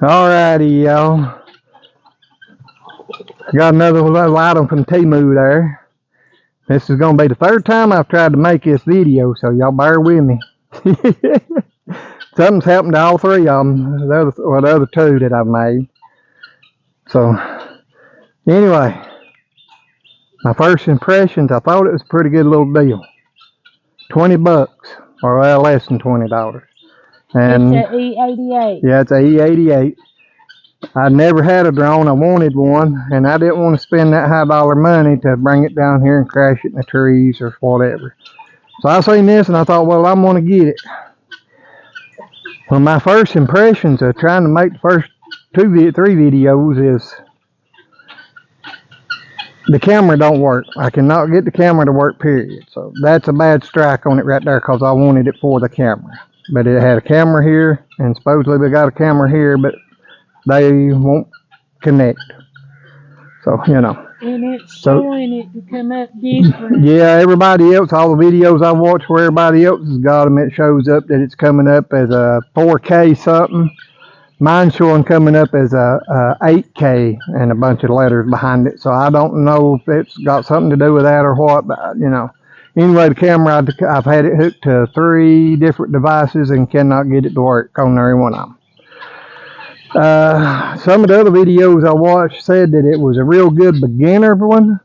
Alrighty, y'all. Got another little item from Temu there. This is going to be the third time I've tried to make this video, so y'all bear with me. Something's happened to all three of them, the other two that I've made. So, anyway, my first impressions, I thought it was a pretty good little deal. $20, or well, less than $20. And it's an E88. Yeah, it's an E88. I never had a drone. I wanted one, and I didn't want to spend that high dollar money to bring it down here and crash it in the trees or whatever. So I seen this and I thought, well, I'm going to get it. Well, my first impressions of trying to make the first three videos is the camera don't work. I cannot get the camera to work, period. So that's a bad strike on it right there because I wanted it for the camera. But it had a camera here, and supposedly they got a camera here, but they won't connect. So, you know. And it's showing it to come up different. Yeah, everybody else, all the videos I watch where everybody else has got them, it shows up that it's coming up as a 4K something. Mine's showing coming up as a 8K and a bunch of letters behind it. So I don't know if it's got something to do with that or what, but, you know. Anyway, the camera, I've had it hooked to 3 different devices and cannot get it to work on every one of them. Some of the other videos I watched said that it was a real good beginner one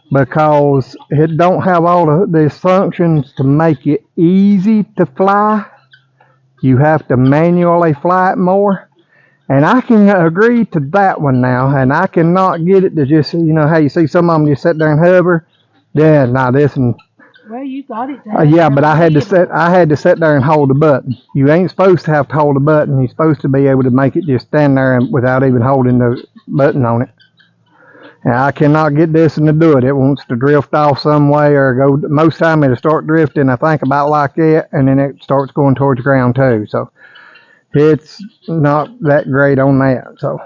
because it don't have all these functions to make it easy to fly. You have to manually fly it more. And I can agree to that one now, and I cannot get it to just, you know how you see some of them just sit there and hover? Yeah, now this and well, you got it to yeah, but I had to sit there and hold the button. You ain't supposed to have to hold the button. You're supposed to be able to make it just stand there and without even holding the button on it. And I cannot get this one to do it. It wants to drift off some way or go. Most time it'll start drifting, I think, about like that, and then it starts going towards the ground too. So it's not that great on that. So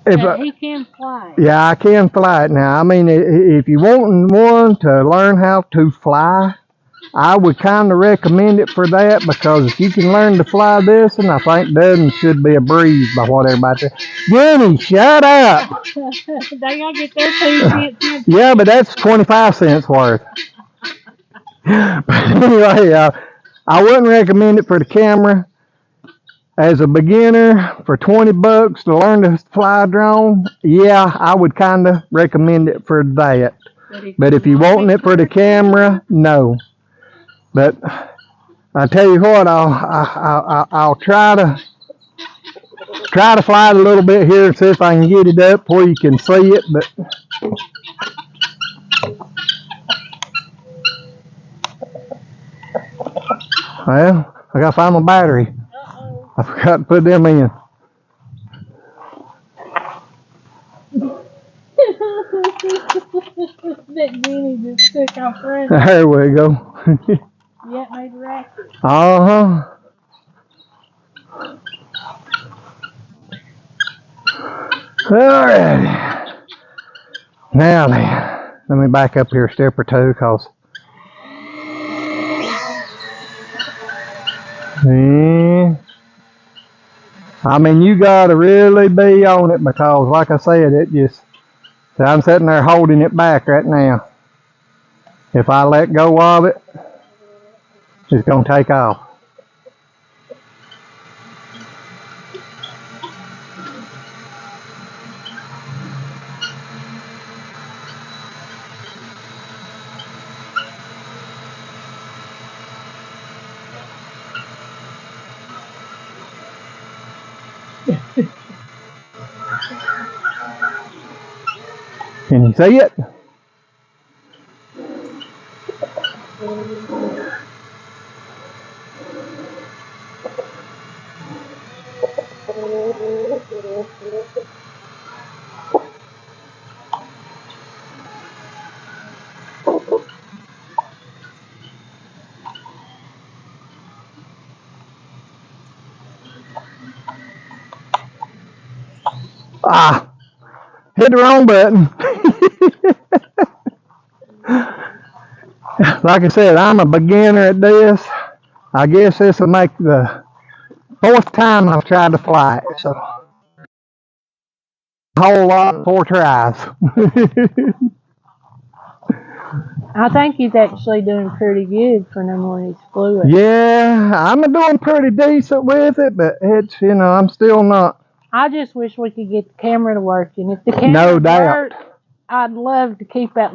he can fly. Yeah, I can fly it now. I mean, if you want one to learn how to fly, I would kind of recommend it for that because if you can learn to fly this, and I think doesn't should be a breeze by what everybody says. Jenny, shut up. They gonna get their 2 cents. Yeah, but that's 25 cents worth. But anyway, I wouldn't recommend it for the camera. As a beginner, for $20 to learn to fly a drone, yeah, I would kind of recommend it for that. But if you want it for the camera, no. But I tell you what, I'll try to fly it a little bit here and see if I can get it up where you can see it. But well, I gotta find my battery. I forgot to put them in. That Jenny just took off running. There we go. Yeah, it made a racket. Uh-huh. Alright. Now then, let me back up here a step or two because I mean, you gotta really be on it because, like I said, it just, I'm sitting there holding it back right now. If I let go of it, it's gonna take off. Can you see it? Ah, hit the wrong button. Like I said, I'm a beginner at this. I guess this will make the 4th time I've tried to fly it, so a whole lot, 4 tries. I think he's actually doing pretty good for no more he's flew it. Yeah, I'm doing pretty decent with it, but it's, you know, I'm still not. I just wish we could get the camera to work, and if the camera No doubt. worked, I'd love to keep it.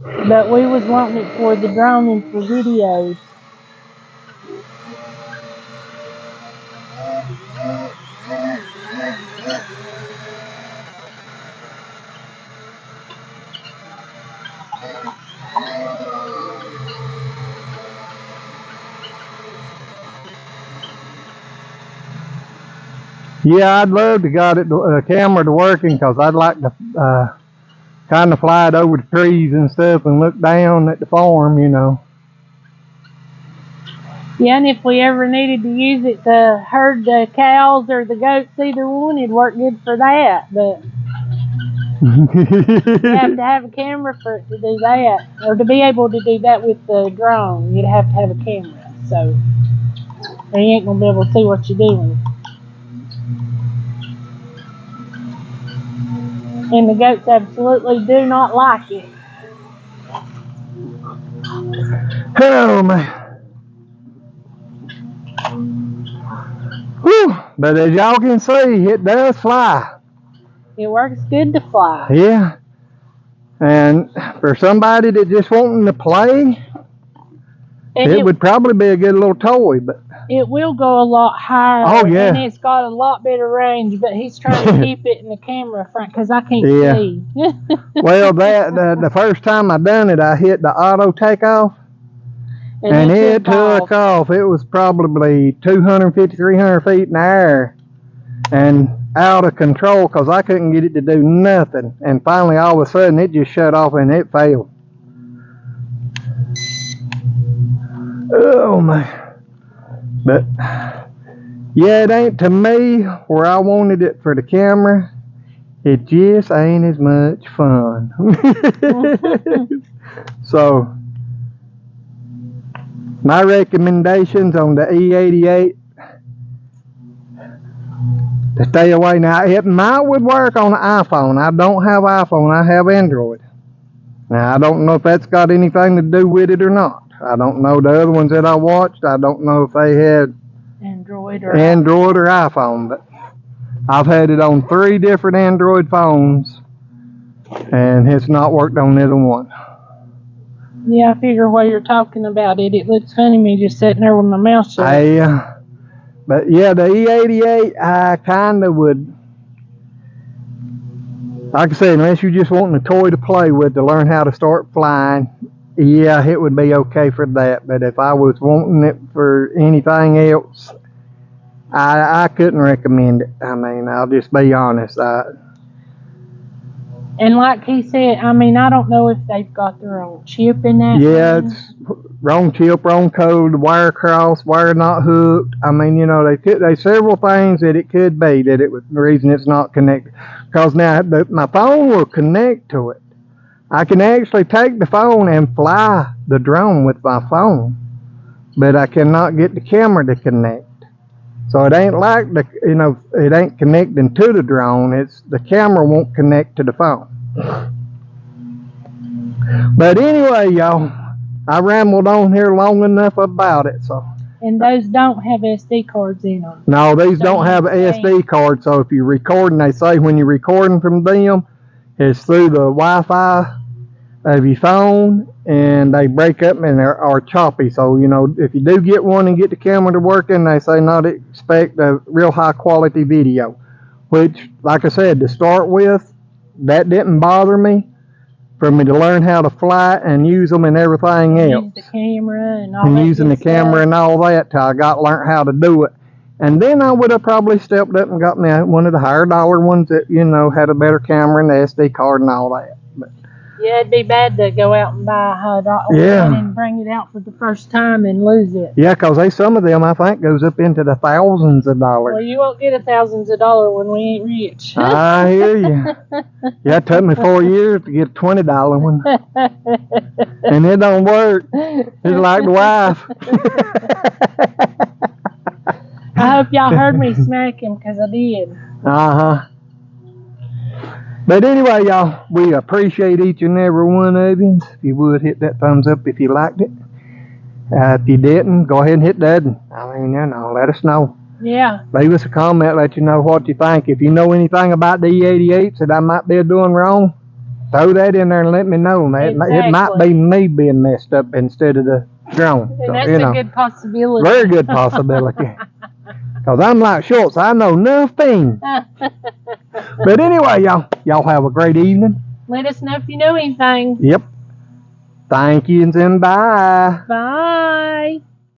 But we was wanting it for the drone and for videos. Yeah, I'd love to got the camera to working because I'd like to kind of fly it over the trees and stuff and look down at the farm, you know. Yeah, and if we ever needed to use it to herd the cows or the goats, either one, it'd work good for that. But you have to have a camera for it to do that, or to be able to do that with the drone. You'd have to have a camera, so you ain't gonna be able to see what you're doing. And the goats absolutely do not like it. Oh man. Whew. But as y'all can see, it does fly. It works good to fly. Yeah. And for somebody that just wanting to play, it would probably be a good little toy, but it will go a lot higher. Oh yeah. And it's got a lot better range, but he's trying to keep it in the camera front because I can't see. Well, the first time I done it, I hit the auto takeoff. And it took off. It was probably 250, 300 feet in the air and out of control because I couldn't get it to do nothing. And finally, all of a sudden, it just shut off and it failed. Oh, man. But, yeah, it ain't to me where I wanted it for the camera. It just ain't as much fun. So, my recommendations on the E88 to stay away. Now, it might would work on an iPhone. I don't have iPhone. I have Android. Now, I don't know if that's got anything to do with it or not. I don't know the other ones that I watched. I don't know if they had Android or iPhone, but I've had it on 3 different Android phones, and it's not worked on either one. Yeah, I figure while you're talking about it, it looks funny me just sitting there with my mouth shut. But yeah, the E88, I kind of would, like I said, unless you're just wanting a toy to play with to learn how to start flying, yeah, it would be okay for that. But if I was wanting it for anything else, I couldn't recommend it. I mean, I'll just be honest. And like he said, I mean, I don't know if they've got their own chip in that. Yeah, it's wrong chip, wrong code, wire cross, wire not hooked. I mean, you know, there's several things that it could be that it was the reason it's not connected. Because now my phone will connect to it. I can actually take the phone and fly the drone with my phone, but I cannot get the camera to connect. So it ain't like it ain't connecting to the drone. It's the camera won't connect to the phone. But anyway, y'all, I rambled on here long enough about it. So. And those don't have SD cards in them. No, these don't have an SD card. So if you're recording, they say when you're recording from them, it's through the Wi-Fi of your phone, and they break up and are choppy. So, you know, if you do get one and get the camera to working, they say not to expect a real high quality video, which, like I said, to start with, that didn't bother me for me to learn how to fly and use them and everything else. Use the camera and all and that using the camera stuff. and all that till I learned how to do it. And then I would have probably stepped up and got me one of the higher dollar ones that, you know, had a better camera and the SD card and all that. But Yeah, it'd be bad to go out and buy a Yeah. and bring it out for the first time and lose it. Yeah, 'cause some of them, I think, goes up into the thousands of dollars. Well, you won't get $1,000s when we ain't rich. I hear you. Yeah, it took me 4 years to get a $20 one. And it don't work. It's like the wife. I hope y'all heard me smack him, 'cause I did. Uh-huh. But anyway, y'all, we appreciate each and every one of you. If you would, hit that thumbs up if you liked it. If you didn't, go ahead and hit that. I mean, let us know. Yeah. Leave us a comment, let you know what you think. If you know anything about the E88s that I might be doing wrong, throw that in there and let me know. Exactly. It might be me being messed up instead of the drone. And that's a good possibility. Very good possibility. Because I'm like Schultz, I know nothing. But anyway, y'all have a great evening. Let us know if you know anything. Yep. Thank you and bye. Bye.